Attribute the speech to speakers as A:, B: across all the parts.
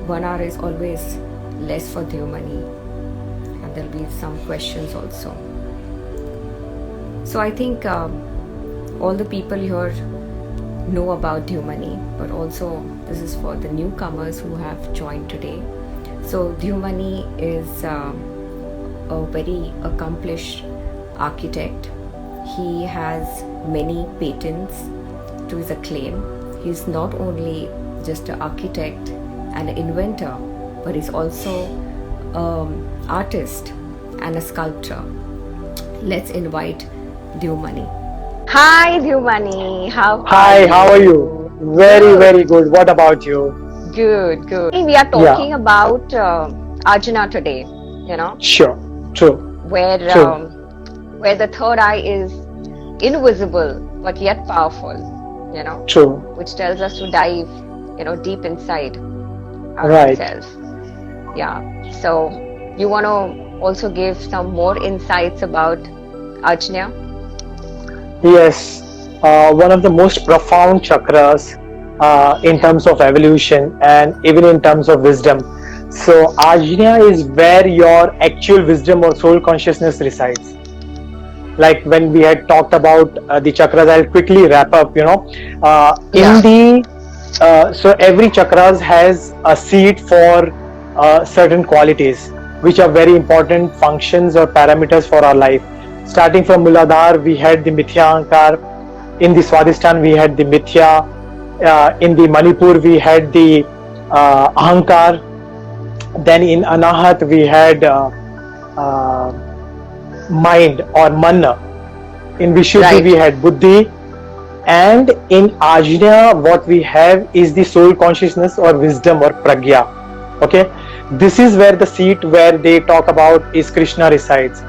A: 1 hour is always less for Devmani, and there'll be some questions also. So I think all the people here know about Devmani, but also this is for the newcomers who have joined today. So Devmani is a very accomplished architect. He has many patents to his acclaim. He's not only just an architect and an inventor, but he's also an artist and a sculptor. Let's invite Devmani. Hi Devmani,
B: Hi, how are you? Very good. What about you?
A: Good. We are talking about Ajna today,
B: Sure, true.
A: where the third eye is invisible but yet powerful,
B: True.
A: which tells us to dive, deep inside
B: Right.
A: ourselves. Yeah. So you want to also give some more insights about Ajna?
B: Yes, one of the most profound chakras in terms of evolution and even in terms of wisdom. So, Ajna is where your actual wisdom or soul consciousness resides. Like when we had talked about the chakras, I'll quickly wrap up. So every chakras has a seat for certain qualities, which are very important functions or parameters for our life. Starting from Muladhar, we had the Mithya Ankar. In the Swadhisthana, we had the Mithya. In the Manipur, we had the Ahankar. Then in Anahat, we had mind or Manna. In Vishuddhi, we had Buddhi. And in Ajna, what we have is the soul consciousness or wisdom or Pragya. Okay, this is where the seat where they talk about is Krishna resides.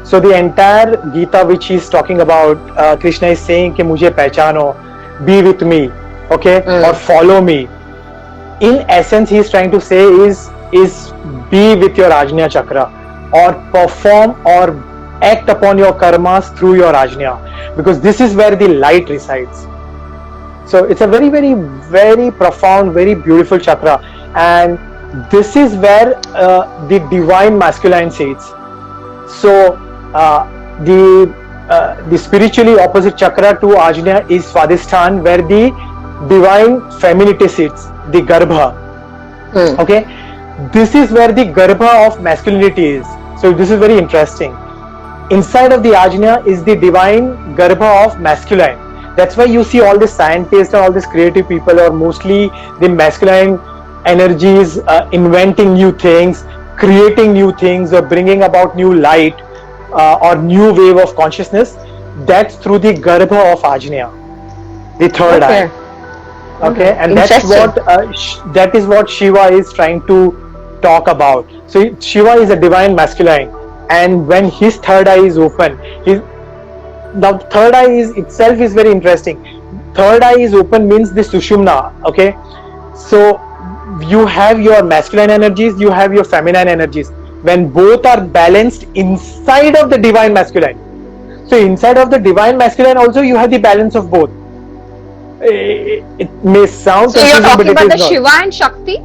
B: So the entire Gita which he is talking about, Krishna is saying कि मुझे पहचानो, be with me, okay, or follow me. In essence, he is trying to say is be with your Ajna chakra, or perform or act upon your karmas through your Ajna, because this is where the light resides. So it's a very profound, very beautiful chakra, and this is where the divine masculine sits. So the spiritually opposite chakra to Ajna is Swadhisthana, where the divine femininity sits, the Garbha. Okay, this is where the Garbha of masculinity is. So this is very interesting. Inside of the Ajna is the divine Garbha of masculine. That's why you see all the scientists and all these creative people, or mostly the masculine energies, inventing new things, creating new things, or bringing about new light or new wave of consciousness. That's through the Garbha of Ajna, the third eye. Okay, and that is what Shiva is trying to talk about. So Shiva is a divine masculine, and when his third eye is open, now third eye itself is very interesting. Third eye is open means the Sushumna. Okay, so you have your masculine energies, you have your feminine energies. When both are balanced inside of the divine masculine, so inside of the divine masculine also you have the balance of both. It may sound
A: so you're talking about the Shiva and Shakti?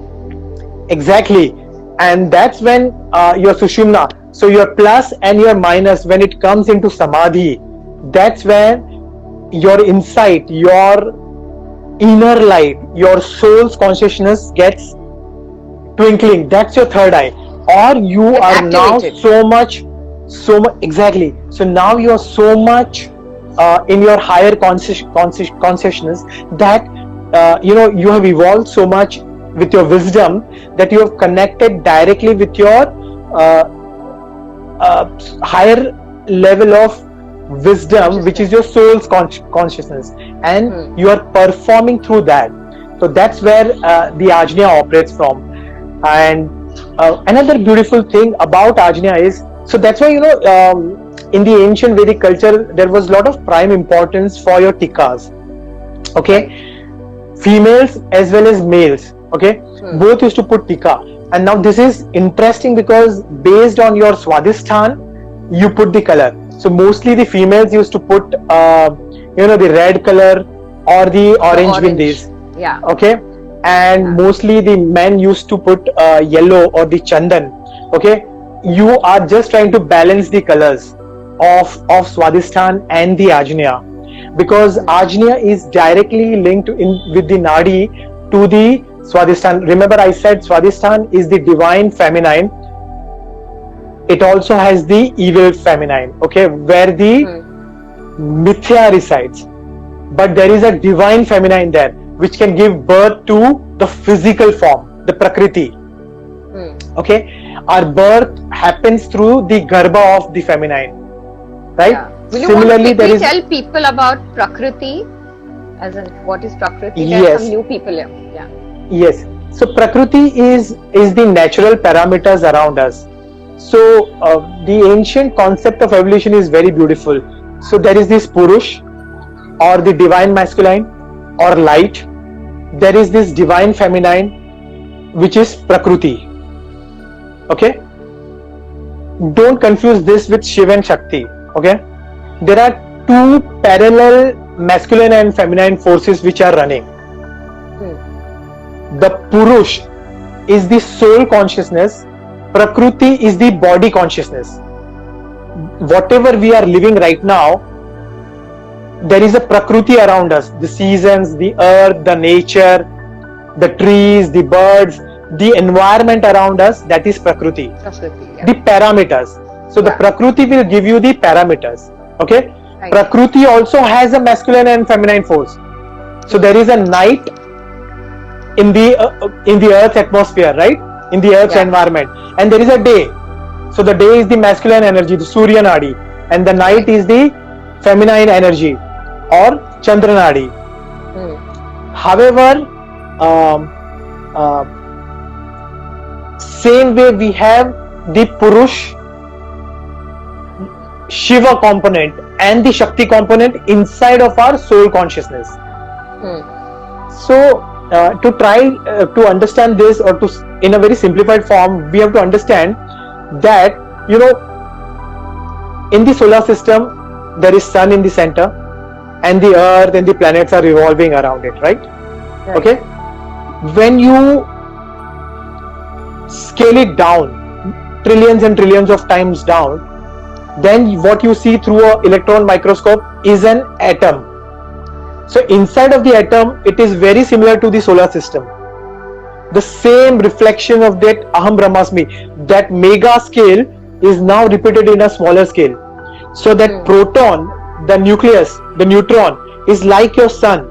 B: Exactly, and that's when your Sushumna, so your plus and your minus, when it comes into Samadhi, that's when your insight, your inner light, your soul's consciousness gets twinkling. That's your third eye. Or you are now so much exactly. So now you are so much in your higher consciousness that you have evolved so much with your wisdom that you have connected directly with your higher level of wisdom, which is your soul's consciousness, and you are performing through that. So that's where the Ajna operates from. And another beautiful thing about Ajna is, so that's why in the ancient Vedic culture there was a lot of prime importance for your tikas. Okay, females as well as males. Okay, both used to put tika. And now this is interesting because based on your Swadhisthana, you put the color. So mostly the females used to put the red color or the orange bindis.
A: Yeah.
B: Okay. and mostly the men used to put yellow or the chandan. Okay, you are just trying to balance the colors of Swadhisthana and the Ajna, because Ajna is directly linked with the Nadi to the Swadhisthana. Remember, I said Swadhisthana is the divine feminine. It also has the evil feminine, okay, where the Mithya resides. But there is a divine feminine there, which can give birth to the physical form, the Prakriti. Okay, our birth happens through the Garbha of the feminine, right?
A: Yeah. Will you want to tell people about Prakriti? As in, what is Prakriti? There are some new people here. Yeah.
B: Yes. So Prakriti is the natural parameters around us. So the ancient concept of evolution is very beautiful. So there is this Purush, or the divine masculine, or light. There is this divine feminine, which is Prakriti. Okay? Don't confuse this with Shiva and Shakti. Okay? There are two parallel masculine and feminine forces which are running. The Purush is the soul consciousness. Prakriti is the body consciousness. Whatever we are living right now, there is a Prakriti around us. The seasons, the earth, the nature, the trees, the birds, the environment around us, that is Prakriti. The parameters. So the Prakriti will give you the parameters. Okay? Right. Prakriti also has a masculine and feminine force. So there is a night in the earth's atmosphere, right? In the earth's environment, and there is a day. So the day is the masculine energy, the Surya Nadi, and the night is the feminine energy, or Chandra Nadi. However, same way we have the Purush, Shiva component and the Shakti component inside of our soul consciousness. So to try to understand this, or to in a very simplified form, we have to understand that, you know, in the solar system there is sun in the center, and the earth and the planets are revolving around it, right? Okay, when you scale it down trillions and trillions of times down, then what you see through an electron microscope is an atom. So inside of the atom, it is very similar to the solar system. The same reflection of that Aham Brahmasmi, that mega scale, is now repeated in a smaller scale. So that proton, the nucleus, the neutron, is like your sun,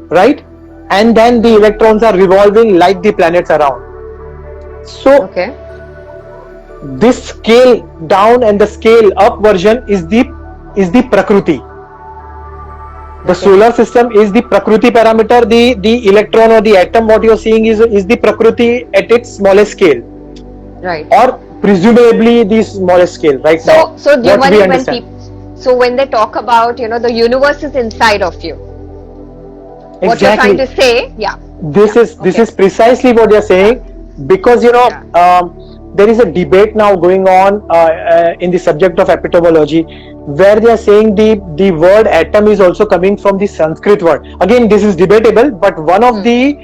B: right? And then the electrons are revolving like the planets around. So this scale down and the scale up version is the Prakriti. The solar system is the Prakriti parameter. The electron or the atom, what you are seeing is the Prakriti at its smallest scale,
A: right?
B: Or presumably the smallest scale, right? Now,
A: so when they talk about, you know, the universe is inside of you, what you're trying to say, this
B: is precisely what you're saying, because, you know, there is a debate now going on in the subject of epistemology, where they are saying the word atom is also coming from the Sanskrit word. Again, this is debatable, but one of the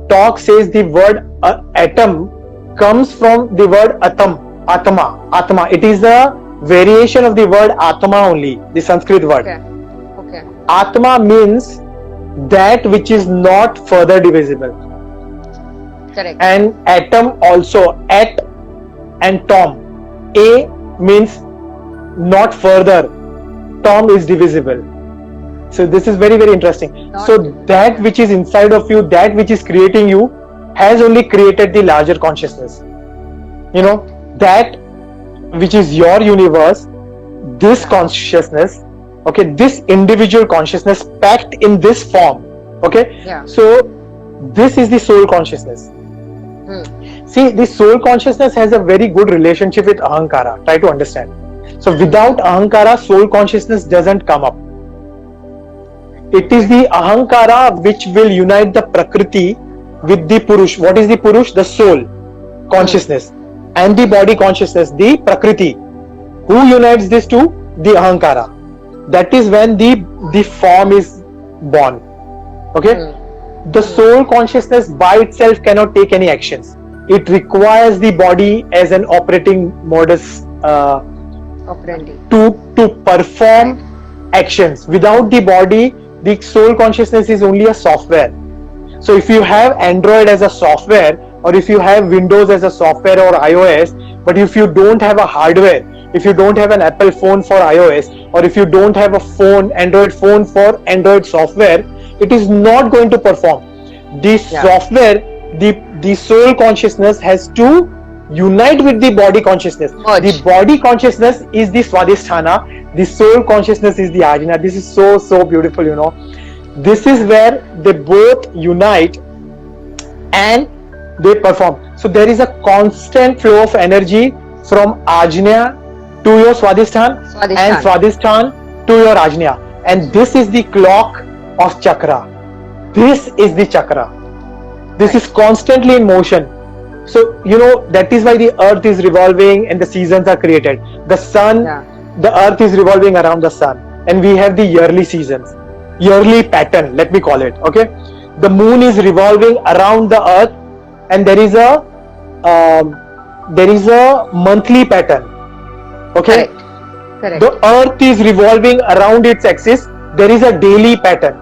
B: talk says the word atom comes from the word atma. It is a variation of the word atma only, the Sanskrit word. Atma means that which is not further divisible.
A: Correct.
B: And atom also, at and tom. A means not further, tom is divisible. So this is very, very interesting. So that which is inside of you, that which is creating you, has only created the larger consciousness. You know, that which is your universe, this consciousness, okay, this individual consciousness packed in this form, okay. So this is the soul consciousness. See, the soul consciousness has a very good relationship with Ahankara. Try to understand. So without Ahankara, soul consciousness doesn't come up. It is the Ahankara which will unite the Prakriti with the Purush. What is the Purush? The soul consciousness. And the body consciousness, the Prakriti. Who unites this to? The Ahankara. That is when the form is born. Okay? The soul consciousness by itself cannot take any actions. It requires the body as an operating modus to perform actions. Without the body, the soul consciousness is only a software. So if you have Android as a software, or if you have Windows as a software or iOS, but if you don't have a hardware, if you don't have an Apple phone for iOS, or if you don't have a phone, Android phone for Android software, it is not going to perform. The software, the soul consciousness has to unite with the body consciousness. The body consciousness is the Swadhisthana, the soul consciousness is the Ajna. This is so beautiful, you know. This is where they both unite and they perform. So there is a constant flow of energy from Ajna to your Swadhisthana and Swadhisthana to your Ajna. And this is the clock of chakra. This is the chakra. This is constantly in motion. So, you know, that is why the earth is revolving and the seasons are created. The sun, the earth is revolving around the sun. And we have the yearly seasons, yearly pattern, let me call it. Okay. The moon is revolving around the earth, and there is a monthly pattern. Okay.
A: Correct.
B: The earth is revolving around its axis. There is a daily pattern.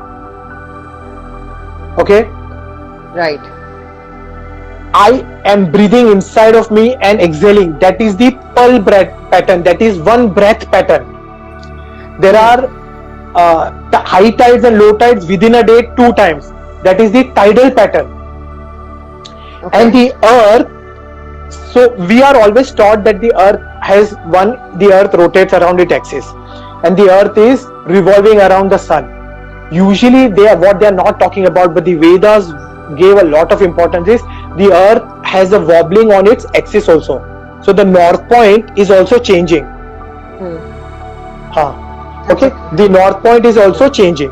B: Okay.
A: Right.
B: I am breathing inside of me and exhaling. That is the pulse breath pattern. That is one breath pattern. There are the high tides and low tides within a day 2 times. That is the tidal pattern. Okay. And the earth, so we are always taught that the earth rotates around its axis, and the earth is revolving around the sun. Usually what they are not talking about, but the Vedas gave a lot of importance, is the earth has a wobbling on its axis also. So the north point is also changing. Okay, the north point is also changing.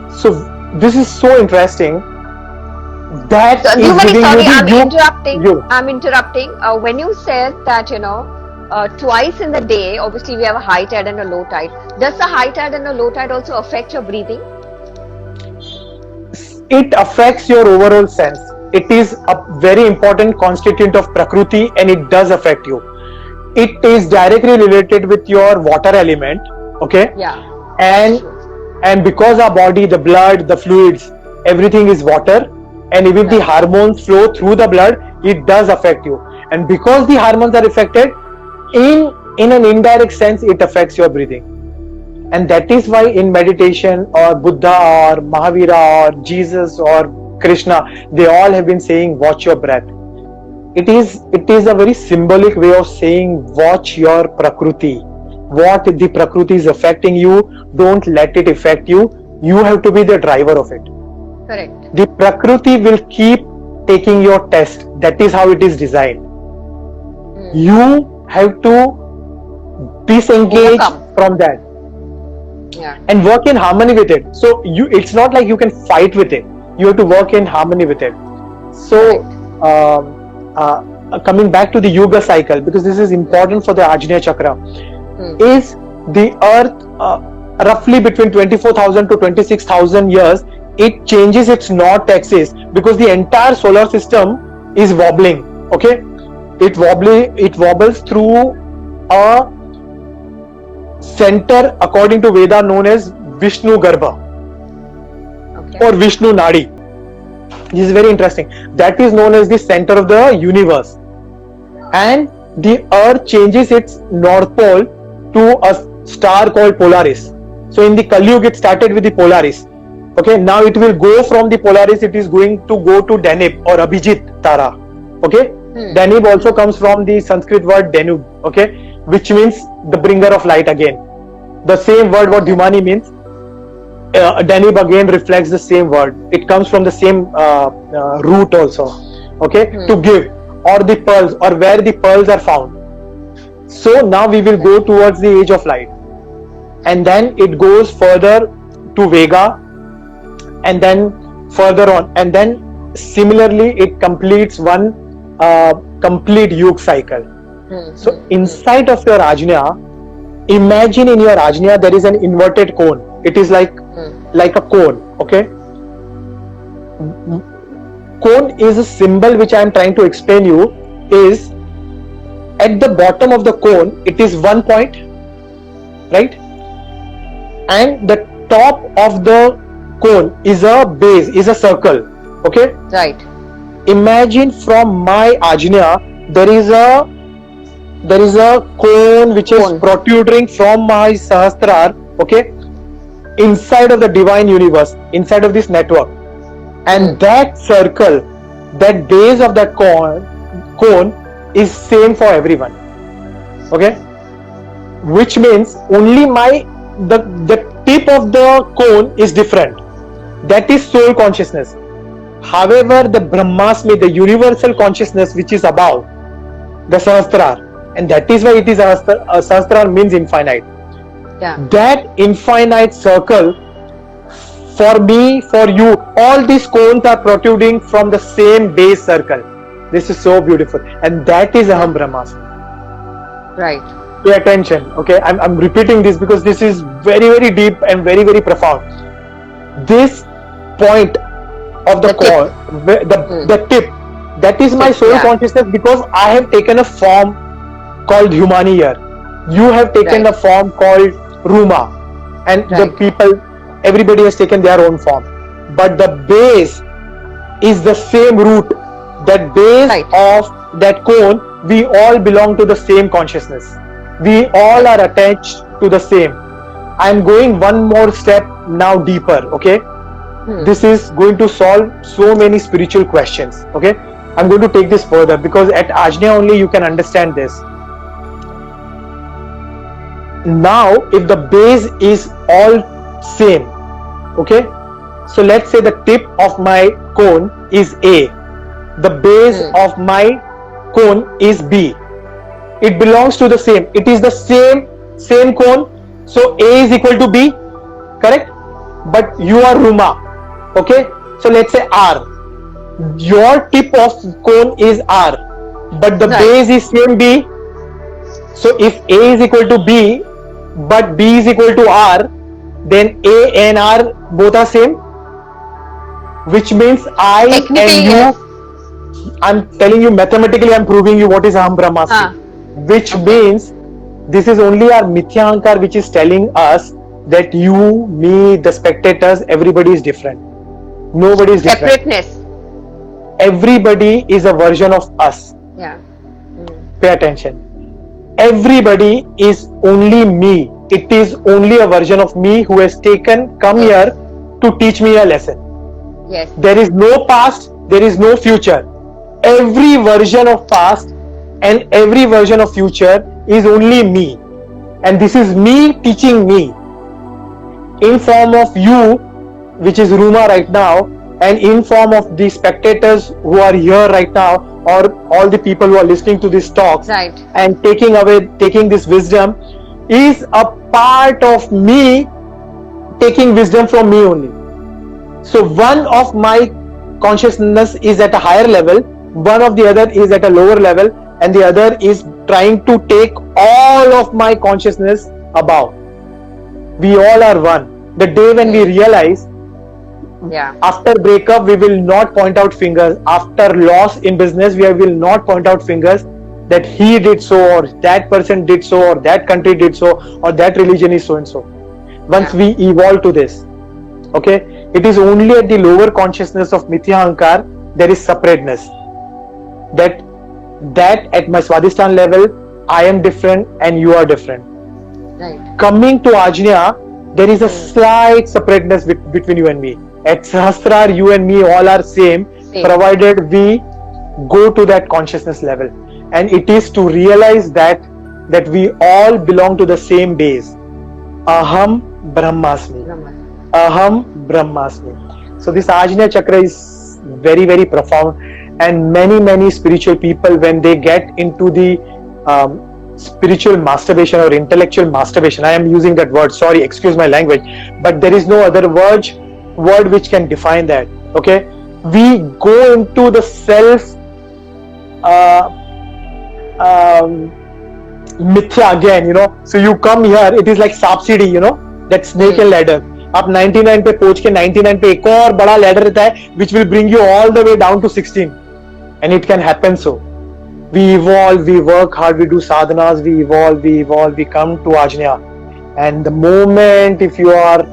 B: So this is so interesting. That
A: so,
B: is
A: sorry,
B: I'm
A: interrupting. When you said that, you know, twice in the day, obviously we have a high tide and a low tide. Does the high tide and the low tide also affect your breathing?
B: It affects your overall sense. It is a very important constituent of Prakriti, and it does affect you. It is directly related with your water element. Okay.
A: Yeah.
B: And because our body, the blood, the fluids, everything is water, and even the hormones flow through the blood, it does affect you. And because the hormones are affected, in an indirect sense, it affects your breathing. And that is why in meditation, or Buddha or Mahavira or Jesus or Krishna, they all have been saying, watch your breath. It is a very symbolic way of saying, watch your Prakriti. What the Prakriti is affecting you, don't let it affect you. You have to be the driver of it.
A: Correct.
B: The Prakriti will keep taking your test. That is how it is designed. You have to disengage from that. And work in harmony with it. So it's not like you can fight with it. You have to work in harmony with it. So coming back to the Yuga cycle, because this is important for the Ajna Chakra, is the earth roughly between 24,000 to 26,000 years, it changes its north axis, because the entire solar system is wobbling. Okay, it wobbles through a center, according to Veda, known as Vishnu Garbha or Vishnu Nadi. This is very interesting. That is known as the center of the universe, and the earth changes its north pole to a star called Polaris. So in the Kali Yuga, it started with the Polaris. Okay, now it will go from the Polaris, it is going to go to Danube or Abhijit Tara. Okay, Danube also comes from the Sanskrit word Danube, okay, which means the bringer of light again. The same word what Dhumani means, Danube again reflects the same word. It comes from the same root also. Okay, to give, or the pearls, or where the pearls are found. So now we will go towards the age of light, and then it goes further to Vega, and then further on, and then similarly it completes one complete Yuga cycle. So inside of your Ajna, imagine in your Ajna there is an inverted cone. It is like a cone. Okay, cone is a symbol which I am trying to explain you. Is at the bottom of the cone, it is 1 point, right? And the top of the cone is a base, is a circle. Okay?
A: Right.
B: Imagine from my ajna there is a cone which is protruding from my sahasrara, okay, inside of the divine universe, inside of this network. And that circle, that base of that cone is same for everyone. Okay? Which means only the tip of the cone is different. That is soul consciousness. However, the Brahmasmi, the universal consciousness which is above the Sahasrara, and that is why it is Sahasrara means infinite.
A: Yeah.
B: That infinite circle, for me, for you, all these cones are protruding from the same base circle. This is so beautiful, and that is Aham Brahmasmi.
A: Right.
B: Pay attention, okay? I'm repeating this because this is very, very deep and very, very profound. This point of the core, the tip, that is my soul consciousness, because I have taken a form called Humani here. You have taken a form called Ruma, and the people, everybody has taken their own form. But the base is the same root. That base of that cone, we all belong to the same consciousness. We all are attached to the same. I am going one more step now deeper, okay? This is going to solve so many spiritual questions, okay? I'm going to take this further because at Ajna only you can understand this. Now, if the base is all same, okay? So let's say the tip of my cone is A. The base of my cone is B. It belongs to the same. It is the same cone. So A is equal to B, correct? But you are Ruma, okay? So let's say R. Your tip of cone is R, but the base is same B. So if A is equal to B, but B is equal to R, then A and R both are same. Which means I and you, I'm telling you mathematically, I'm proving you what is Aham Brahmasmi. Which means this is only our Mithya Ahankar which is telling us that you, me, the spectators, everybody is different. Nobody is different.
A: Separateness.
B: Everybody is a version of us.
A: Yeah.
B: Pay attention. Everybody is only me. It is only a version of me who has come here to teach me a lesson.
A: Yes.
B: There is no past, there is no future. Every version of past and every version of future is only me. And this is me teaching me in form of you, which is Ruma right now, and in form of the spectators who are here right now, or all the people who are listening to these talks and taking this wisdom, is a part of me taking wisdom from me only. So one of my consciousness is at a higher level, one of the other is at a lower level, and the other is trying to take all of my consciousness above. We all are one. The day when we realize, after breakup, we will not point out fingers. After loss in business, we will not point out fingers that he did so, or that person did so, or that country did so, or that religion is so and so. Once we evolve to this, okay, it is only at the lower consciousness of Mithya Ahankar there is separateness. That at my Swadhisthana level, I am different and you are different.
A: Right.
B: Coming to Ajna, there is a slight separateness between you and me. At Sahasrara, you and me all are same, provided we go to that consciousness level. And it is to realize that we all belong to the same base. Aham Brahmasmi. Aham Brahmasmi. So this Ajna Chakra is very, very profound. And many spiritual people, when they get into the spiritual masturbation or intellectual masturbation, I am using that word, sorry, excuse my language, but there is no other word which can define that, okay? We go into the self mithya again, so you come here, it is like subsidy, that snake and ladder. आप 99 पे पहुंच के 99 पे एक और बड़ा ladder रहता है which will bring you all the way down to 16, and it can happen. So we evolve, we work hard, we do sadhanas, we evolve, we come to Ajna, and the moment if you are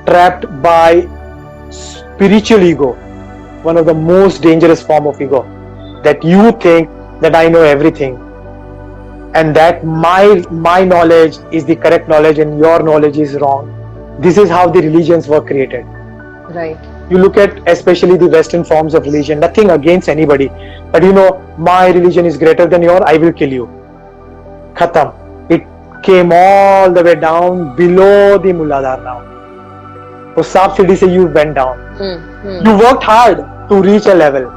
B: trapped by spiritual ego, one of the most dangerous form of ego, that you think that I know everything, and that my knowledge is the correct knowledge and your knowledge is wrong. This is how the religions were created.
A: Right.
B: You look at especially the Western forms of religion, nothing against anybody, but you know, my religion is greater than your, I will kill you. Khatam. It came all the way down below the Mulladar now. So Saap City se you went down. You worked hard to reach a level.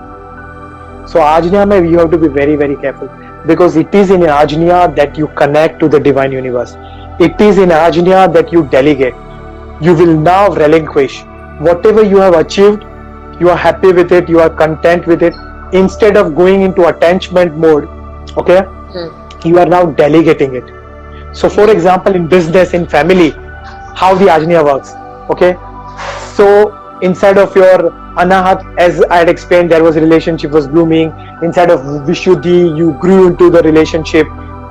B: So Ajna mein you have to be very, very careful, because it is in Ajna that you connect to the divine universe. It is in Ajna that you delegate. You will now relinquish whatever you have achieved. You are happy with it, you are content with it. Instead of going into attachment mode, okay, you are now delegating it. So for example, in business, in family, how the Ajna works, okay. So inside of your Anahat, as I had explained, there was a relationship was blooming. Inside of Vishuddhi, you grew into the relationship.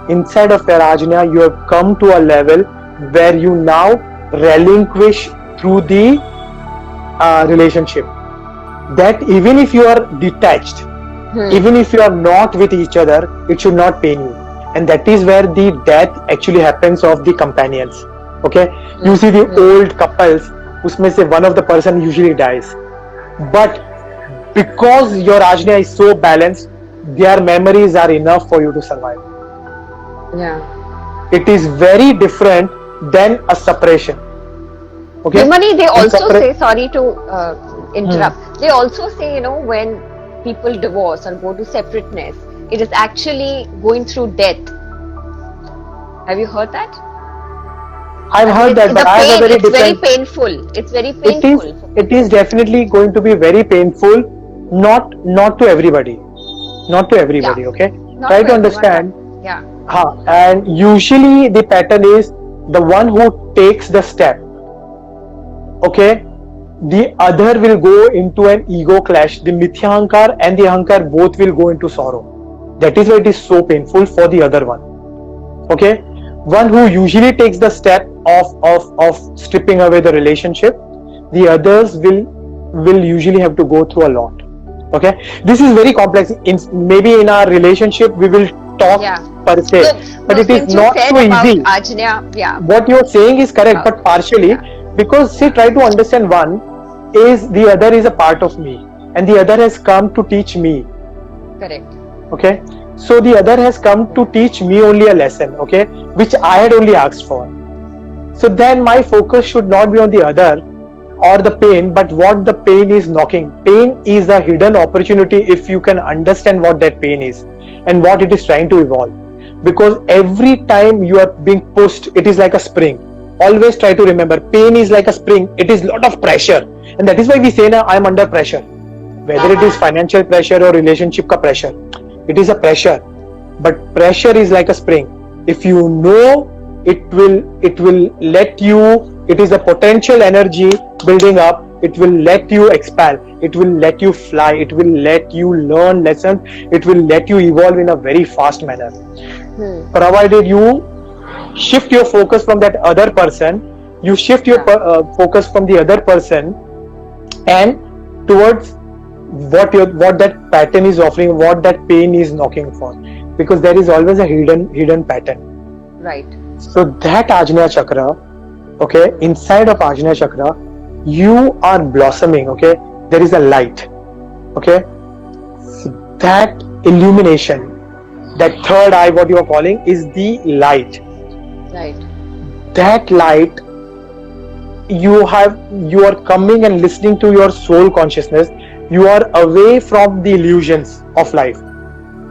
B: Inside of your Ajna, you have come to a level where you now relinquish through the relationship. That even if you are detached, even if you are not with each other, it should not pain you. And that is where the death actually happens of the companions. Okay, you see the old couples, usme se one of the person usually dies, but because your Ajna is so balanced, their memories are enough for you to survive.
A: Yeah.
B: It is very different than a separation. Okay.
A: Dhumani, they also say, sorry to interrupt, they also say, you know, when people divorce or go to separateness, it is actually going through death. Have you heard that?
B: I've heard that, but I have a very different.
A: It's very painful. It's very painful.
B: It is definitely going to be very painful. Not to everybody. Not to everybody.
A: Yeah.
B: Okay.
A: Not
B: Try to
A: everyone,
B: understand.
A: Yeah.
B: And usually the pattern is the one who takes the step. Okay. The other will go into an ego clash. The Mithyahankar and the Ahankar both will go into sorrow. That is why it is so painful for the other one. Okay. One who usually takes the step of stripping away the relationship, the others will usually have to go through a lot. Okay, this is very complex. Maybe in our relationship we will talk per se, but it is not so easy.
A: Ajna, yeah.
B: What you are saying is correct, but partially, because see, try to understand, one is the other is a part of me, and the other has come to teach me.
A: Correct.
B: Okay. So the other has come to teach me only a lesson, okay, which I had only asked for. So then my focus should not be on the other or the pain, but what the pain is knocking. Pain is a hidden opportunity if you can understand what that pain is and what it is trying to evolve. Because every time you are being pushed, it is like a spring. Always try to remember, pain is like a spring. It is lot of pressure, and that is why we say now I am under pressure. Whether it is financial pressure or relationship ka pressure. It is a pressure, but pressure is like a spring. If you know, it will let you. It is a potential energy building up. It will let you expel. It will let you fly. It will let you learn lessons. It will let you evolve in a very fast manner. Provided you shift your focus from that other person, you shift your focus from the other person and towards what that pattern is offering, what that pain is knocking for, because there is always a hidden pattern.
A: Right.
B: So that Ajna Chakra, okay, inside of Ajna Chakra, you are blossoming. Okay, there is a light. Okay, so that illumination, that third eye, what you are calling, is the light.
A: Right.
B: That light, you are coming and listening to your soul consciousness. You are away from the illusions of life.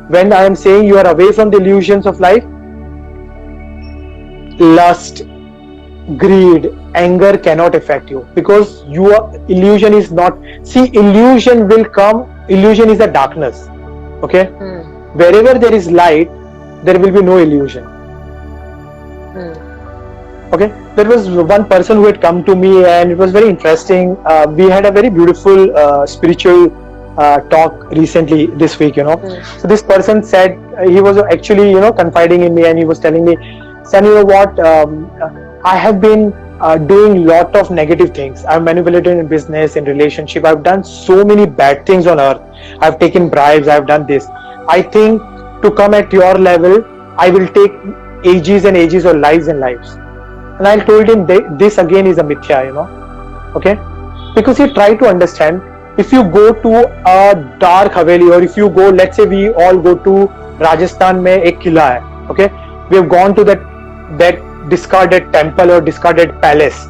B: When I am saying you are away from the illusions of life, lust, greed, anger cannot affect you, because illusion is not. See, illusion will come. Illusion is a darkness. Okay. Wherever there is light, there will be no illusion. Okay, there was one person who had come to me, and it was very interesting. We had a very beautiful spiritual talk recently this week. So this person said, he was actually confiding in me, and he was telling me, "Son, you know what? I have been doing lot of negative things. I've manipulated in business, in relationship. I've done so many bad things on earth. I've taken bribes. I've done this. I think to come at your level, I will take ages and ages or lives and lives." And I told him, this again is a mithya, okay? Because you try to understand, if you go to a dark Haveli, or if you go, let's say we all go to Rajasthan mein ek killa hai, okay? We have gone to that discarded temple or discarded palace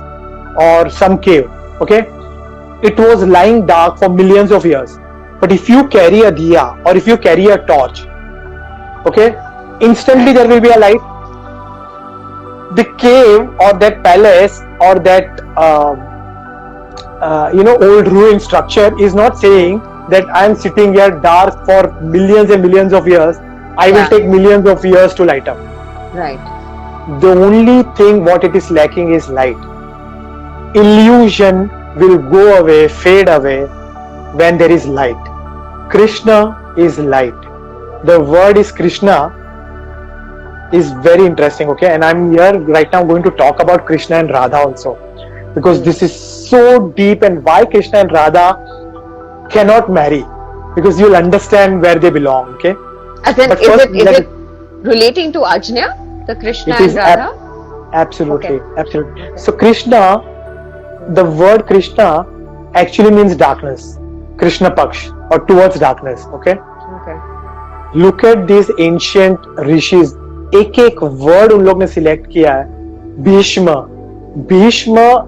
B: or some cave, okay? It was lying dark for millions of years. But if you carry a diya or if you carry a torch, okay, instantly there will be a light. The cave or that palace or that old ruined structure is not saying that I am sitting here dark for millions and millions of years. I will take millions of years to light up.
A: Right.
B: The only thing what it is lacking is light. Illusion will go away, fade away when there is light. Krishna is light. The word is Krishna is very interesting, okay? And I'm here right now going to talk about Krishna and Radha also, because this is so deep, and why Krishna and Radha cannot marry, because you'll understand where they belong, okay?
A: As in, is it relating to Ajna, the Krishna and Radha?
B: Absolutely, absolutely. So Krishna, the word Krishna actually means darkness, Krishna Paksh, or towards darkness, okay? Look at these ancient rishis. एक word उन लोग ने select किया है. Bhishma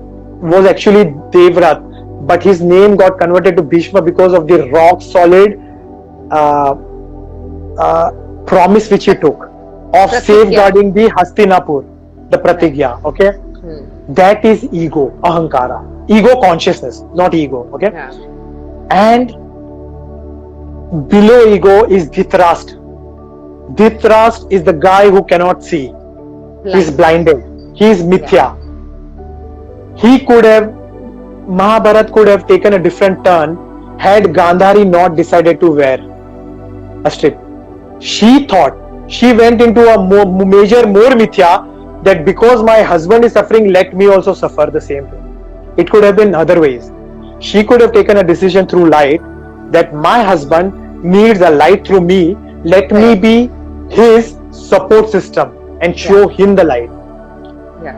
B: was actually Devrat, but his name got converted to Bhishma because of the rock solid promise which he took of safeguarding the Hastinapur, the Pratigya, okay? That is ego, ahankara, ego consciousness, not ego, okay? And below ego is Dhritarashtra. Dhritarashtra is the guy who cannot see. He is blinded. He is mithya. He could have, Mahabharat could have taken a different turn had Gandhari not decided to wear a strip. She thought, she went into a more mithya, that because my husband is suffering, let me also suffer the same thing. It could have been other ways. She could have taken a decision through light, that my husband needs a light through me, let me be his support system and show him the light.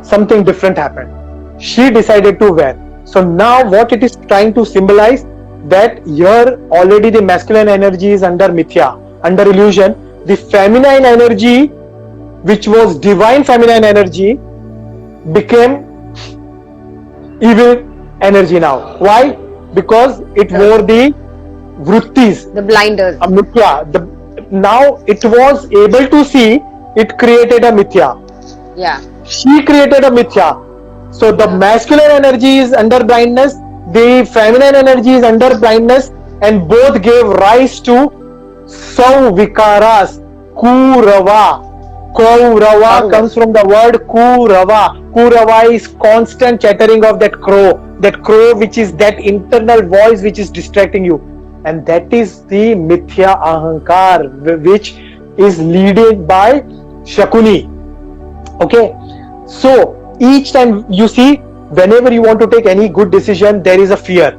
B: Something different happened. She decided to wear. So now what it is trying to symbolize, that here already the masculine energy is under mithya, under illusion. The feminine energy, which was divine feminine energy, became evil energy now. Why? Because it wore the vruttis,
A: the blinders.
B: Mithya. Now it was able to see, it created a mithya. She created a mithya. So the masculine energy is under blindness, the feminine energy is under blindness, and both gave rise to Sauvikaras, Kurava. Kaurava comes from the word Kurava. Kurava is constant chattering of that crow which is that internal voice which is distracting you. And that is the mithya ahankar, which is led by Shakuni. Okay, so each time you see, whenever you want to take any good decision, there is a fear.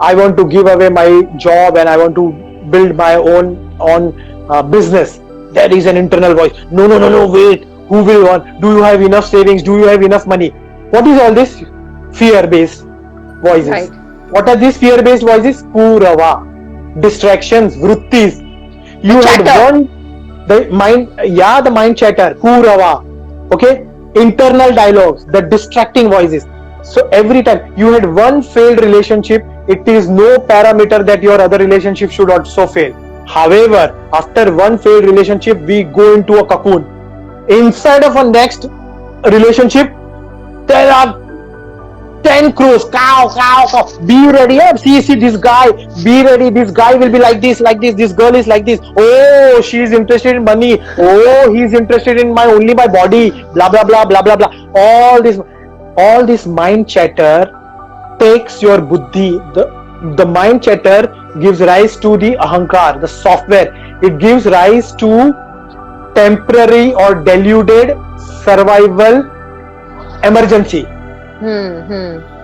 B: I want to give away my job and I want to build my own business. There is an internal voice. No, wait. Who will want? Do you have enough savings? Do you have enough money? What is all this? Fear-based voices. Right. What are these fear-based voices? Kurava. Distractions, vruttis. You had one, the mind chatter, Kurava. Okay? Internal dialogues, the distracting voices. So every time you had one failed relationship, it is no parameter that your other relationship should also fail. However, after one failed relationship, we go into a cocoon. Inside of a next relationship, there are 10 crores, cow, cow, cow. Be ready. Yeah, see this guy. Be ready. This guy will be like this, like this. This girl is like this. Oh, she is interested in money. Oh, he's interested in only my body. Blah blah blah blah blah blah. All this mind chatter takes your buddhi. The mind chatter gives rise to the ahankar, the software. It gives rise to temporary or deluded survival emergency.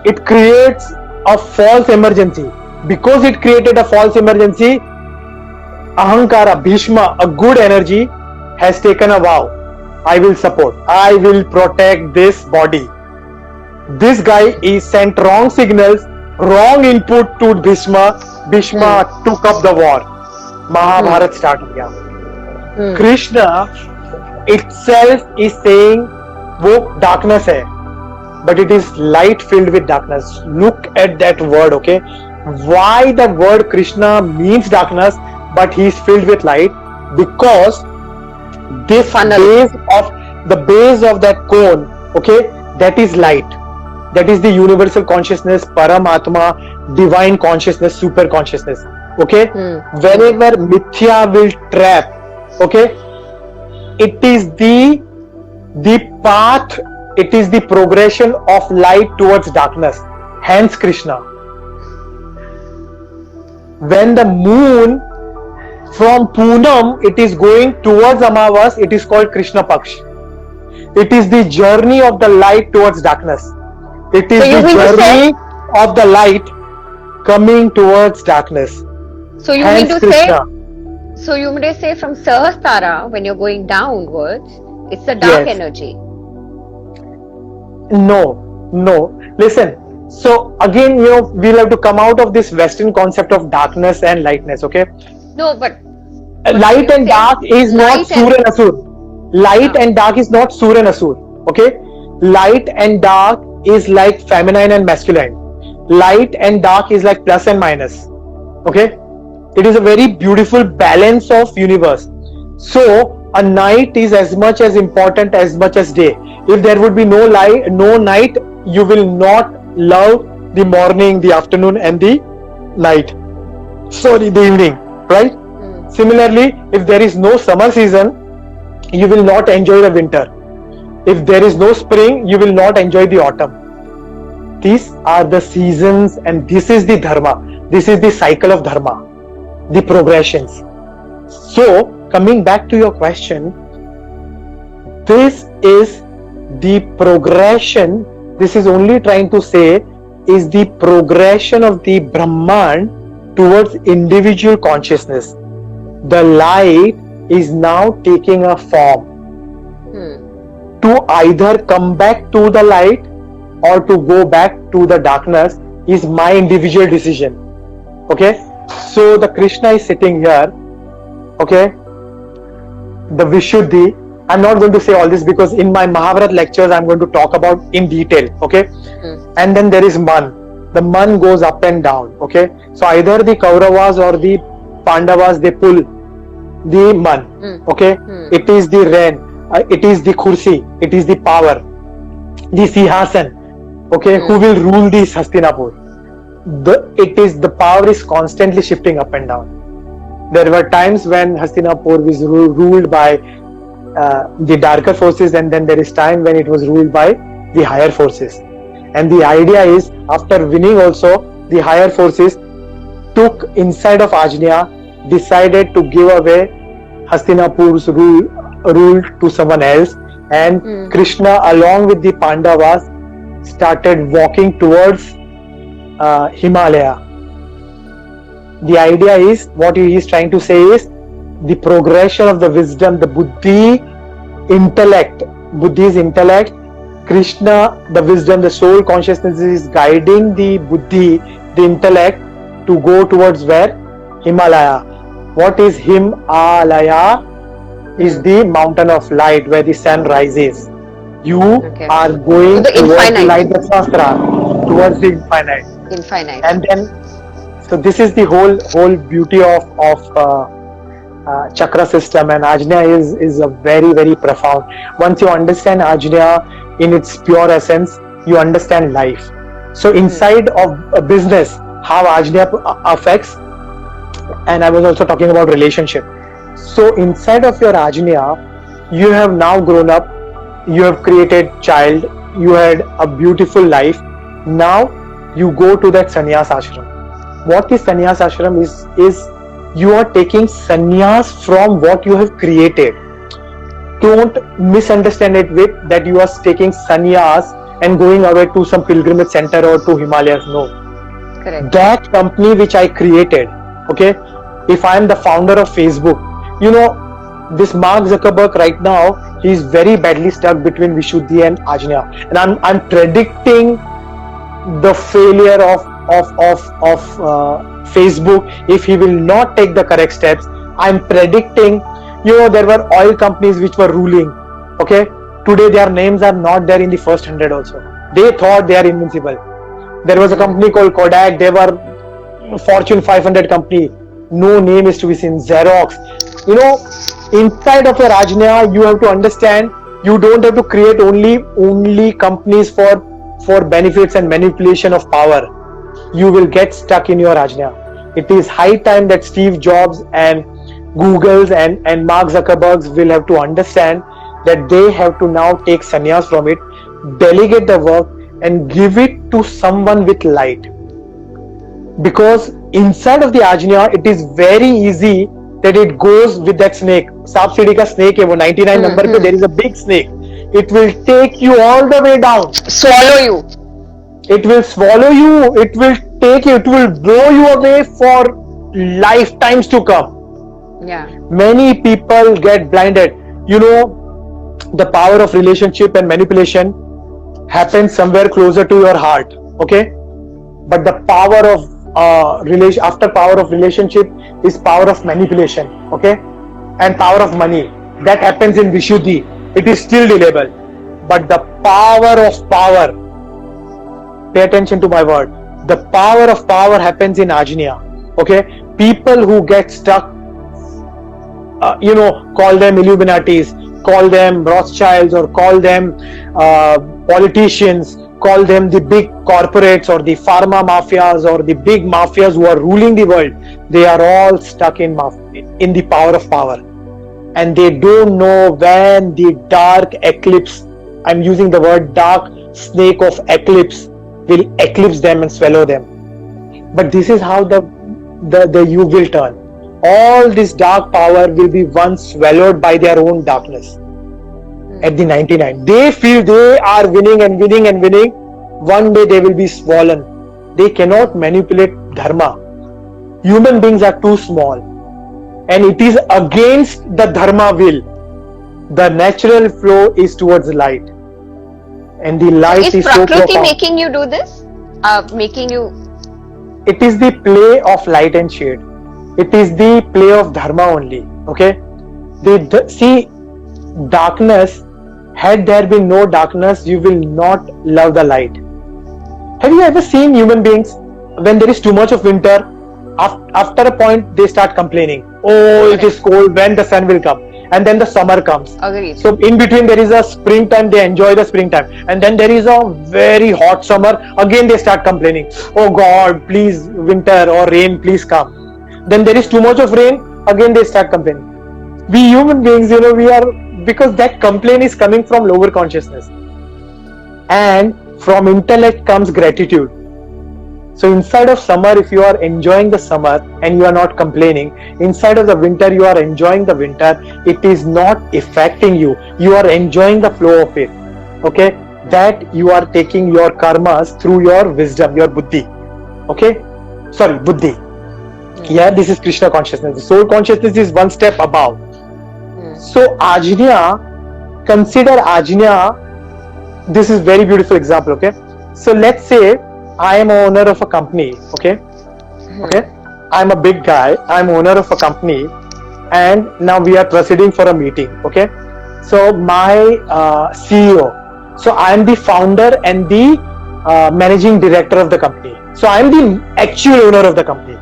B: It creates a false emergency. Because it created a false emergency, Ahankara, Bhishma, a good energy, has taken a vow. I will support. I will protect this body. This guy is sent wrong signals, wrong input to Bhishma. Bhishma took up the war. Mahabharat started. Krishna itself is saying वो darkness है, but it is light filled with darkness. Look at that word, okay? Why the word Krishna means darkness, but he is filled with light? Because this base of that cone, okay, that is light. That is the universal consciousness, Paramatma, divine consciousness, super consciousness. Okay? Whenever Mithya will trap, okay, it is the path, it is the progression of light towards darkness. Hence Krishna. When the moon from Poonam, it is going towards Amavas, it is called Krishna Paksh. It is the journey of the light towards darkness. It is the journey of the light coming towards darkness.
A: So you mean to say, so you may say from Sahasrara, when you're going downwards, it's the dark energy.
B: No. Listen. So again, we'll have to come out of this Western concept of darkness and lightness, okay?
A: No, but
B: light and dark is not Sur and Asur. Light and dark is not Sur and Asur, okay? Light and dark is like feminine and masculine. Light and dark is like plus and minus, okay? It is a very beautiful balance of universe. So a night is as much as important as much as day. If there would be no light, no night, you will not love the morning, the afternoon and the night. Sorry, the evening, right? Similarly, if there is no summer season, you will not enjoy the winter. If there is no spring, you will not enjoy the autumn. These are the seasons and this is the dharma. This is the cycle of dharma, the progressions. So, coming back to your question, this is the progression. This is only trying to say is the progression of the Brahman towards individual consciousness. The light is now taking a form to either come back to the light or to go back to the darkness is my individual decision. Okay, so the Krishna is sitting here, okay, the Vishuddhi. I'm not going to say all this because in my Mahabharata lectures I'm going to talk about in detail, okay? And then there is Man. The Man goes up and down, okay? So either the Kauravas or the Pandavas, they pull the Man, okay? It is the rain, it is the Kursi, it is the power, the Sihasan, okay? Who will rule this Hastinapur? The power is constantly shifting up and down. There were times when Hastinapur was ruled by the darker forces, and then there is time when it was ruled by the higher forces. And the idea is, after winning also, the higher forces took inside of Ajna, decided to give away Hastinapur's rule to someone else, and Krishna along with the Pandavas started walking towards Himalaya. The idea is, what he is trying to say is, the progression of the wisdom, the Buddhi's intellect, Krishna, the wisdom, the soul consciousness is guiding the Buddhi, the intellect, to go towards where? Himalaya. What is Himalaya? Is the mountain of light where the sun rises. You are going towards the light, the Shastra, towards the infinite. And then, so this is the whole beauty of chakra system, and Ajna is a very, very profound. Once you understand Ajna in its pure essence, you understand life. So inside of a business, how Ajna affects, and I was also talking about relationship. So inside of your Ajna, you have now grown up, you have created child, you had a beautiful life. Now you go to that sannyas ashram. What is sannyas ashram is you are taking sannyas from what you have created. Don't misunderstand it with that you are taking sannyas and going away to some pilgrimage center or to Himalayas. No.
A: Correct.
B: That company which I created, okay, if I am the founder of Facebook, you know, this Mark Zuckerberg right now, he is very badly stuck between Vishuddhi and Ajna, and I'm predicting the failure of Facebook if he will not take the correct steps. I'm predicting, you know, there were oil companies which were ruling, okay, today their names are not there in the first 100 also. They thought they are invincible. There was a company called Kodak, they were Fortune 500 company, no name is to be seen. Xerox, you know, inside of your Ajna, you have to understand, you don't have to create only companies for benefits and manipulation of power. You will get stuck in your Ajna. It is high time that Steve Jobs and Google's and Mark Zuckerberg's will have to understand that they have to now take sannyas from it, delegate the work and give it to someone with light. Because inside of the Ajna, it is very easy that it goes with that snake. Saap Sidi ka snake hai, wo 99 number pe there is a big snake. It will take you all the way down.
A: Swallow you.
B: It will swallow you. It will take you. It will blow you away for lifetimes to come.
A: Yeah.
B: Many people get blinded. You know, the power of relationship and manipulation happens somewhere closer to your heart. Okay, but the power of after power of relationship is power of manipulation. Okay, and power of money that happens in Vishuddhi. It is still delayable, but the power of power. Pay attention to my word. The power of power happens in Ajna. Okay, people who get stuck, you know, call them Illuminatis, call them Rothschilds, or call them politicians, call them the big corporates or the pharma mafias or the big mafias who are ruling the world. They are all stuck in the power of power, and they don't know when the dark eclipse, I'm using the word dark snake of eclipse, will eclipse them and swallow them. But this is how the Yug will turn. All this dark power will be once swallowed by their own darkness. At the 99, they feel they are winning and winning and winning. One day they will be swollen. They cannot manipulate dharma. Human beings are too small, and it is against the dharma will. The natural flow is towards light, and the light is so profound.
A: Is Prakriti making you do this? Making you?
B: It is the play of light and shade. It is the play of dharma only. Okay, see, darkness. Had there been no darkness, you will not love the light. Have you ever seen human beings when there is too much of winter? After a point, they start complaining. Oh, it is cold. When the sun will come? And then the summer comes.
A: Agreed.
B: So in between there is a springtime. They enjoy the springtime, and then there is a very hot summer. Again they start complaining. Oh God, please winter or rain, please come. Then there is too much of rain. Again they start complaining. We human beings, you know, we are, because that complaint is coming from lower consciousness, and from intellect comes gratitude. So inside of summer, if you are enjoying the summer and you are not complaining, inside of the winter you are enjoying the winter, it is not affecting you. You are enjoying the flow of it. Okay, that you are taking your karmas through your wisdom, your buddhi. Okay, sorry, buddhi. Yeah, this is Krishna consciousness. The soul consciousness is one step above. So Ajna, consider Ajna. This is very beautiful example. Okay, so let's say I am a owner of a company. Okay, I'm a big guy. I'm owner of a company, and now we are proceeding for a meeting. Okay, so my CEO. So I am the founder and the managing director of the company. So I am the actual owner of the company,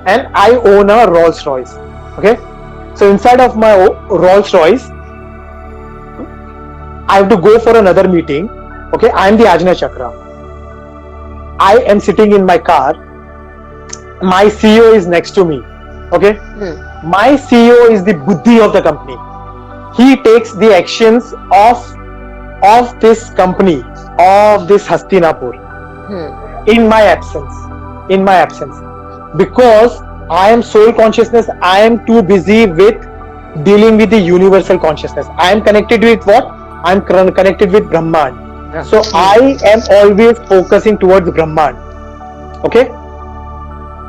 B: and I own a Rolls Royce. Okay. So inside of my Rolls Royce, I have to go for another meeting. Okay, I am the Ajna Chakra. I am sitting in my car. My CEO is next to me. Okay. My CEO is the buddhi of the company. He takes the actions of this company, of this Hastinapur, in my absence. Because I am soul consciousness, I am too busy with dealing with the universal consciousness. I am connected with what? I am connected with Brahman. So I am always focusing towards Brahman. Okay?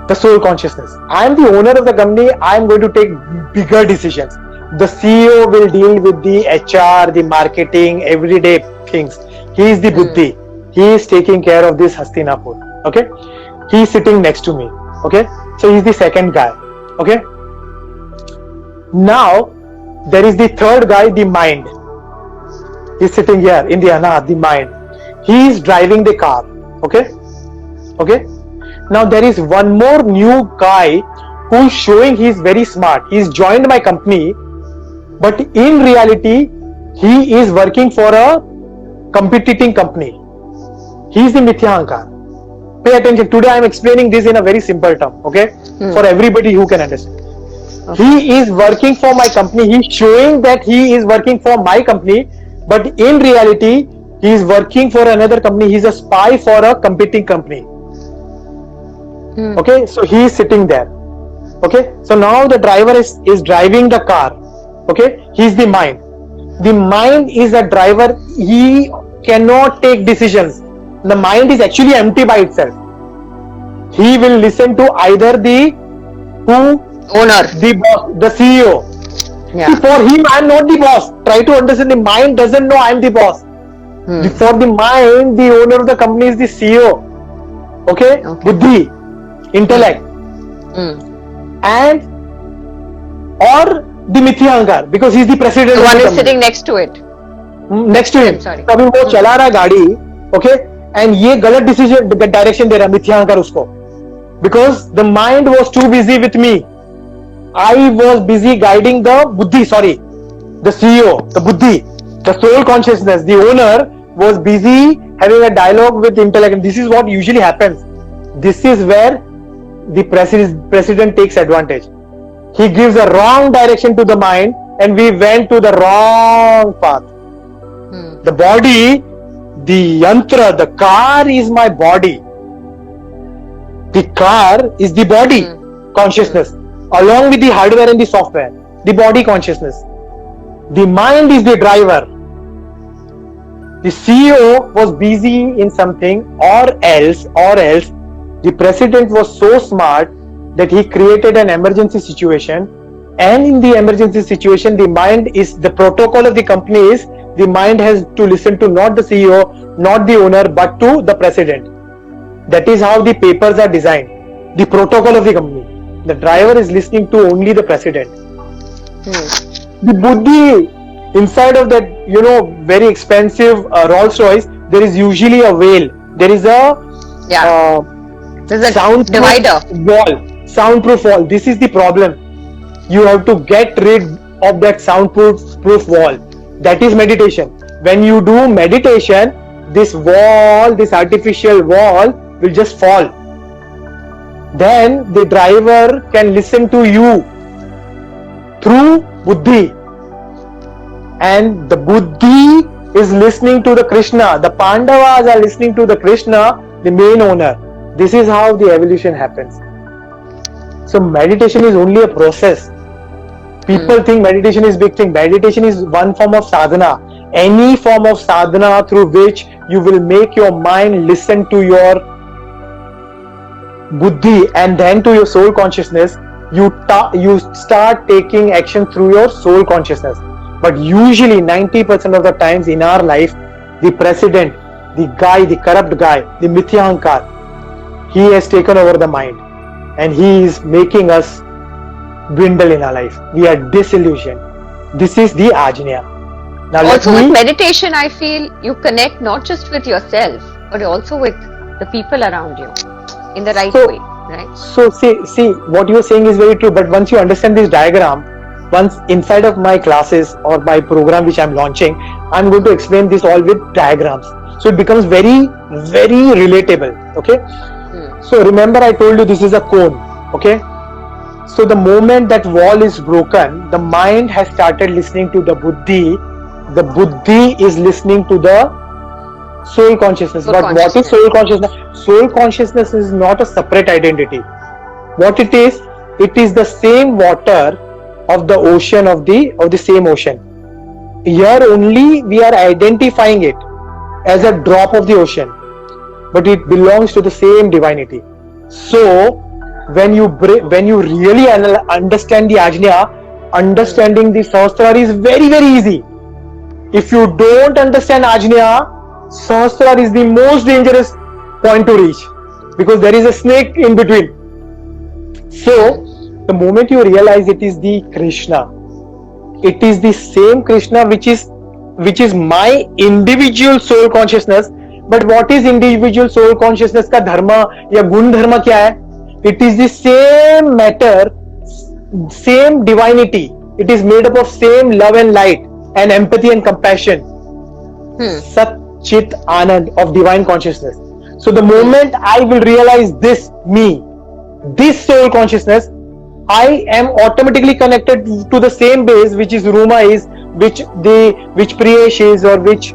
B: The soul consciousness. I am the owner of the company. I am going to take bigger decisions. The CEO will deal with the HR, the marketing, everyday things. He is the buddhi. He is taking care of this Hastinapur. Okay? He is sitting next to me. Okay? So he is the second guy. Okay? Now, there is the third guy, the mind. He is sitting here in the anahat, the mind. He is driving the car. Okay? Okay? Now there is one more new guy who is showing he is very smart. He has joined my company, but in reality, he is working for a competing company. He is the Mithya Ahankar. Pay attention. Today I am explaining this in a very simple term. Okay? For everybody who can understand. Okay. He is working for my company. He is showing that he is working for my company, but in reality, he is working for another company. He is a spy for a competing company. Okay, so he is sitting there. Okay, so now the driver is driving the car. Okay, he is the mind. The mind is a driver. He cannot take decisions. The mind is actually empty by itself. He will listen to either the owner, the boss, the CEO. Yeah. See, for him, I am not the boss. Try to understand. The mind doesn't know I am the boss. For the mind, the owner of the company is the CEO. Okay? Buddhi. Intellect and or the Mithya Ahankar, because he is the president.
A: The one is sitting next to it.
B: Next to him.
A: Sorry.
B: अभी वो चला रहा गाड़ी, okay, and ये गलत decision direction दे रहा Mithya Ahankar उसको, because the mind was too busy with me. I was busy guiding the buddhi, the CEO, the buddhi, the soul consciousness. The owner was busy having a dialogue with intellect, and this is what usually happens. This is where the president takes advantage. He gives a wrong direction to the mind, and we went to the wrong path. The body, the yantra, the car is my body. The car is the body consciousness, along with the hardware and the software. The body consciousness. The mind is the driver. The CEO was busy in something, or else the president was so smart that he created an emergency situation, and in the emergency situation, the mind is the protocol of the company is the mind has to listen to not the CEO, not the owner, but to the president. That is how the papers are designed. The protocol of the company. The driver is listening to only the president. The buddhi inside of that, very expensive Rolls Royce, there is usually a whale. There is a there's a soundproof divider wall. Soundproof wall. This is the problem. You have to get rid of that soundproof wall. That is meditation. When you do meditation, this wall, this artificial wall will just fall. Then the driver can listen to you through buddhi. And the buddhi is listening to the Krishna. The Pandavas are listening to the Krishna, the main owner. This is how the evolution happens. So meditation is only a process. People think meditation is big thing. Meditation is one form of sadhana. Any form of sadhana through which you will make your mind listen to your buddhi and then to your soul consciousness. You start taking action through your soul consciousness. But usually 90% of the times in our life, the president, the guy, the corrupt guy, the Mithya Ahankar, he has taken over the mind and he is making us dwindle in our life. We are disillusioned. This is the ajna. Now
A: also with meditation, I feel you connect not just with yourself, but also with the people around you in the right way, right?
B: So see, what you are saying is very true. But once you understand this diagram, once inside of my classes or my program which I'm launching, I'm going to explain this all with diagrams. So it becomes very, very relatable. Okay. So remember I told you this is a cone. Okay. So the moment that wall is broken, the mind has started listening to the buddhi. The buddhi is listening to the soul consciousness. But what is soul consciousness? Soul consciousness is not a separate identity. What it is the same water of the ocean of the same ocean. Here only we are identifying it as a drop of the ocean, but it belongs to the same divinity. So when you really understand the Ajna, understanding the Sahasrara is very, very easy. If you don't understand Ajna, Sahasrara is the most dangerous point to reach, because there is a snake in between. So the moment you realize it is the Krishna, it is the same Krishna which is my individual soul consciousness. But what is individual soul consciousness का धर्म या गुण धर्म क्या है? It is the same matter, same divinity. It is made up of same love and light and empathy and compassion. Sat Chit Anand of divine consciousness. So the moment I will realize this me, this soul consciousness, I am automatically connected to the same base which is Ruma is, which Priyesh is, or which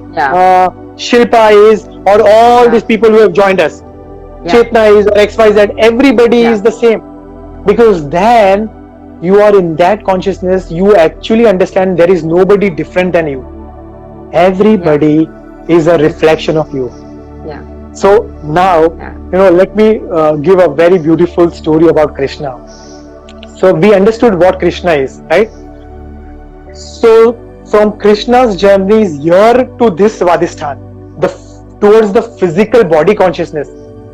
B: Shilpa is, or all these people who have joined us. Chetna is, or XYZ, everybody is the same. Because then you are in that consciousness, you actually understand there is nobody different than you. Everybody is a reflection of you. So now, let me give a very beautiful story about Krishna. So we understood what Krishna is, right? So from Krishna's journeys here to this Svadhisthana, towards the physical body consciousness,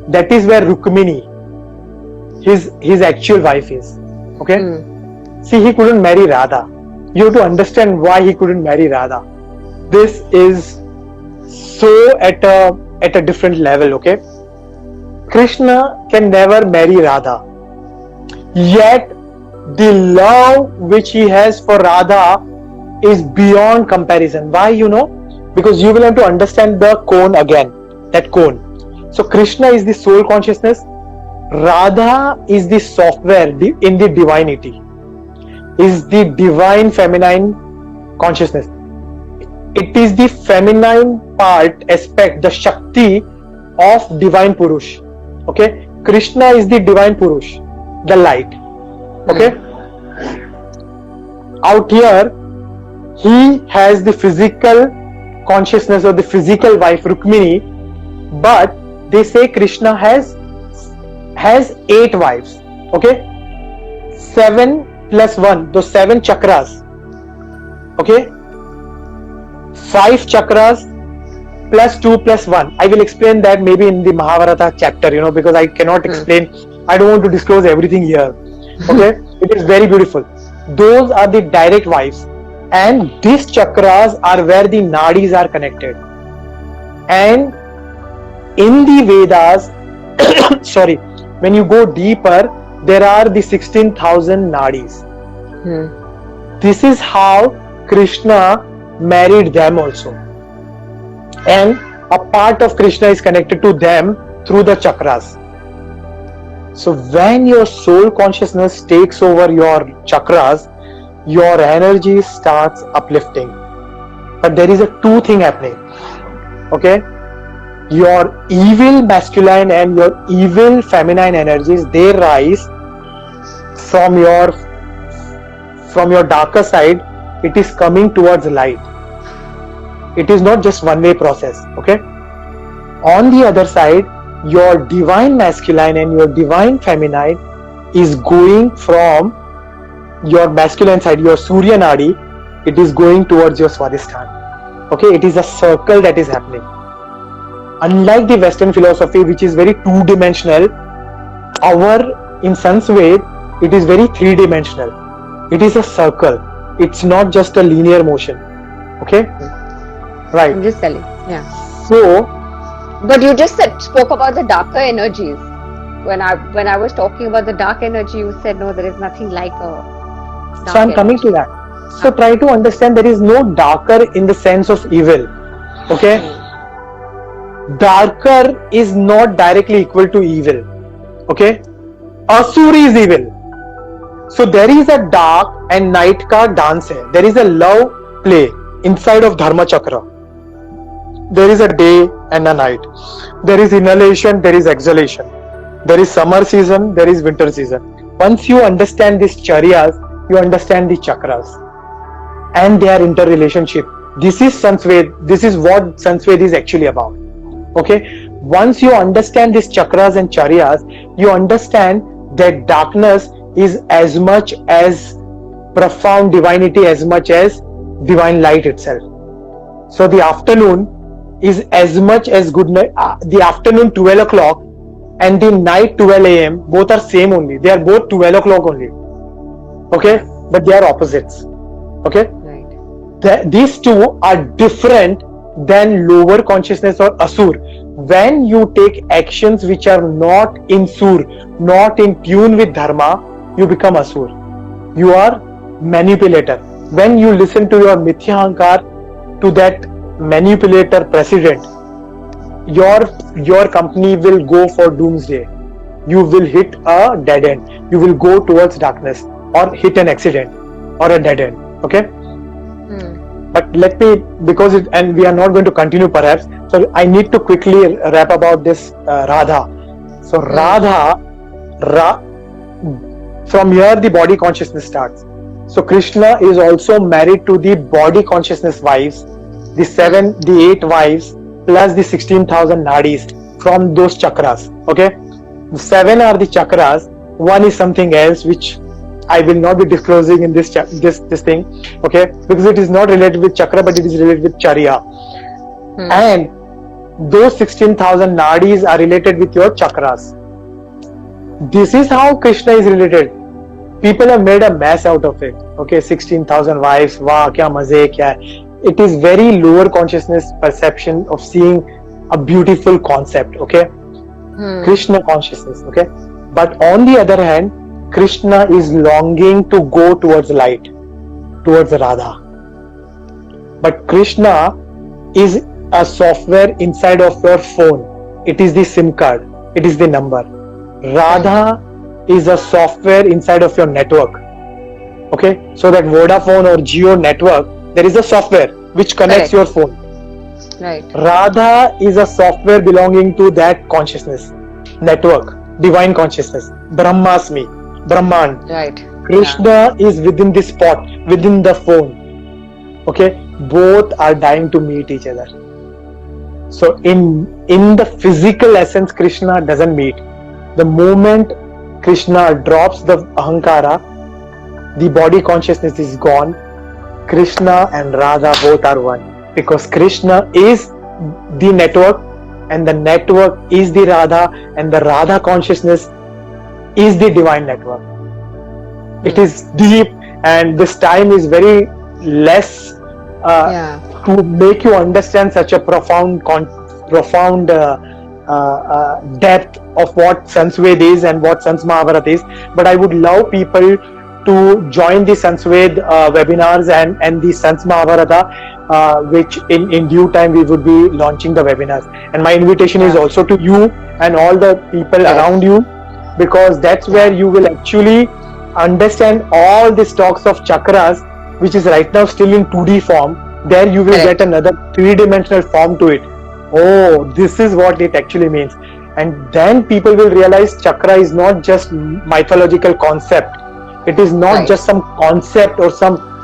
B: that is where Rukmini, his actual wife is. Okay? See, he couldn't marry Radha. You have to understand why he couldn't marry Radha. This is so at a different level. Okay? Krishna can never marry Radha. Yet the love which he has for Radha is beyond comparison. Why? Because you will have to understand the cone again, that cone. So Krishna is the soul consciousness, Radha is the software in the divinity, is the divine feminine consciousness. It is the feminine part, aspect, the Shakti of divine Purush. Okay? Krishna is the divine Purush, the light. Okay? Out here, he has the physical consciousness or the physical wife Rukmini, but they say Krishna has 8 wives. Okay? 7 plus 1, those 7 chakras. Okay? 5 chakras plus 2 plus 1. I will explain that maybe in the Mahabharata chapter, because I cannot explain. I don't want to disclose everything here. Okay? It is very beautiful. Those are the direct wives. And these chakras are where the nadis are connected. And in the Vedas, when you go deeper, there are the 16,000 nadis. This is how Krishna married them also. And a part of Krishna is connected to them through the chakras. So when your soul consciousness takes over your chakras, your energy starts uplifting. But there is a 2 thing happening. Okay? Your evil masculine and your evil feminine energies, they rise from your darker side. It is coming towards light. It is not just one-way process. Okay? On the other side, your divine masculine and your divine feminine is going from your masculine side, your Surya Nadi, it is going towards your Swadhisthana. Okay, it is a circle that is happening. Unlike the Western philosophy, which is very 2-dimensional, in Sanskrit, it is very 3-dimensional. It is a circle. It's not just a linear motion. Okay? Right.
A: I'm just telling. Yeah.
B: So,
C: but you just spoke about the darker energies. When I was talking about the dark energy, you said no, there is nothing like a
B: So I'm coming to that. So try to understand there is no darker in the sense of evil. Okay? Darker is not directly equal to evil. Okay? Asur is evil. So there is a dark and night ka dance hai. There is a love play inside of Dharma Chakra. There is a day and a night. There is inhalation, there is exhalation. There is summer season, there is winter season. Once you understand these charyas, you understand the chakras and their interrelationship. This is Sansved. This is what Sansved is actually about. Okay? Once you understand these chakras and charyas, you understand that darkness is as much as profound divinity as much as divine light itself. So the afternoon is as much as good night. The afternoon 12 o'clock and the night 12 a.m. both are same only. They are both 12 o'clock only. Okay? But they are opposites. Okay?
A: Right.
B: These two are different than lower consciousness or asur. When you take actions which are not in sur, not in tune with dharma, you become asur. You are manipulator. When you listen to your mithya ahankar, to that manipulator president, your company will go for doomsday. You will hit a dead end. You will go towards darkness or hit an accident or a dead end. Okay? But let me, because it, and we are not going to continue perhaps, so I need to quickly wrap about this Radha. So Radha, from here the body consciousness starts. So Krishna is also married to the body consciousness wives, the 8 wives plus the 16,000 nadis from those chakras. Okay, 7 are the chakras. 1 is something else which I will not be disclosing in this thing. Okay, because it is not related with chakra, but it is related with charya. And those 16,000 nadis are related with your chakras. This is how Krishna is related. People have made a mess out of it. Okay, 16,000 wives. Wow, kya maze, kya hai. It is very lower consciousness perception of seeing a beautiful concept. Okay, Krishna consciousness. Okay, but on the other hand, Krishna is longing to go towards light, towards Radha. But Krishna is a software inside of your phone. It is the SIM card. It is the number. Radha is a software inside of your network. Okay, so that Vodafone or Jio network, there is a software which connects your phone.
A: Right.
B: Radha is a software belonging to that consciousness, network, divine consciousness, Brahmasmi, Brahman.
A: Right.
B: Krishna is within this spot, within the phone. Okay, both are dying to meet each other. So in the physical essence, Krishna doesn't meet. The moment Krishna drops the ahankara, the body consciousness is gone. Krishna and Radha both are one, because Krishna is the network and the network is the Radha, and the Radha consciousness is the divine network. It is deep, and this time is very less to make you understand such a profound depth of what Sansved is and what Sans Mahabharata is. But I would love people to join the Sansved webinars and the Sans Mahabharata, which in due time we would be launching the webinars. And my invitation is also to you and all the people around you, because that's where you will actually understand all these talks of chakras, which is right now still in 2D form. There you will get another 3-dimensional form to it. Oh, this is what it actually means. And then people will realize chakra is not just mythological concept. It is not just some concept or some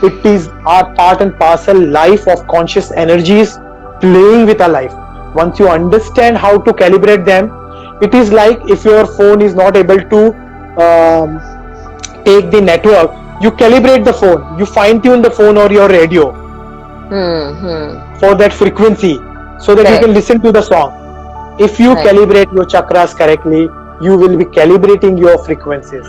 B: it is our part and parcel life of conscious energies playing with our life. Once you understand how to calibrate them, it is like if your phone is not able to take the network, you calibrate the phone, you fine tune the phone or your radio for that frequency, so that you can listen to the song. If you calibrate your chakras correctly, you will be calibrating your frequencies.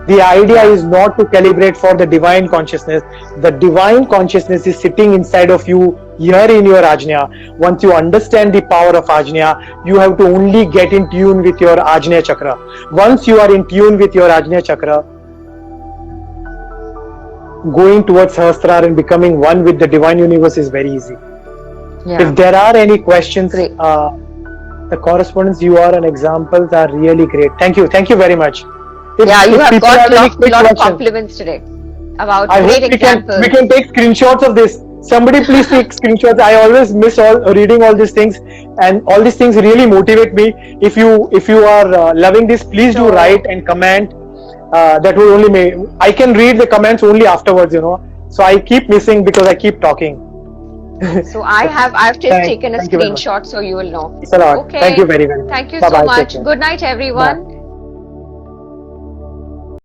B: The idea is not to calibrate for the divine consciousness. The divine consciousness is sitting inside of you, here in your Ajna. Once you understand the power of Ajna, you have to only get in tune with your Ajna chakra. Once you are in tune with your Ajna chakra, going towards Sahasrara and becoming one with the divine universe is very easy.
C: Yeah.
B: If there are any questions,
C: Great.
B: the correspondence you are and examples are really great. Thank you very much.
C: You have
B: people
C: got a
B: any
C: lot
B: quick
C: of
B: questions,
C: compliments today about
B: I
C: great
B: hope
C: examples.
B: we can take screenshots of this. Somebody please take screenshots. I always miss reading all these things, and all these things really motivate me. If you are loving this, please do
C: So-
B: write and comment. That will only make I can read the comments only afterwards, So I keep missing because I keep talking.
C: So I've just taken a
B: thank you very much.
C: screenshot so you will know.
B: Thanks a lot.
C: Okay.
B: Thank you very much.
C: Thank you
B: Bye-bye.
C: so
B: Take
C: much.
B: care.
C: Good night, everyone.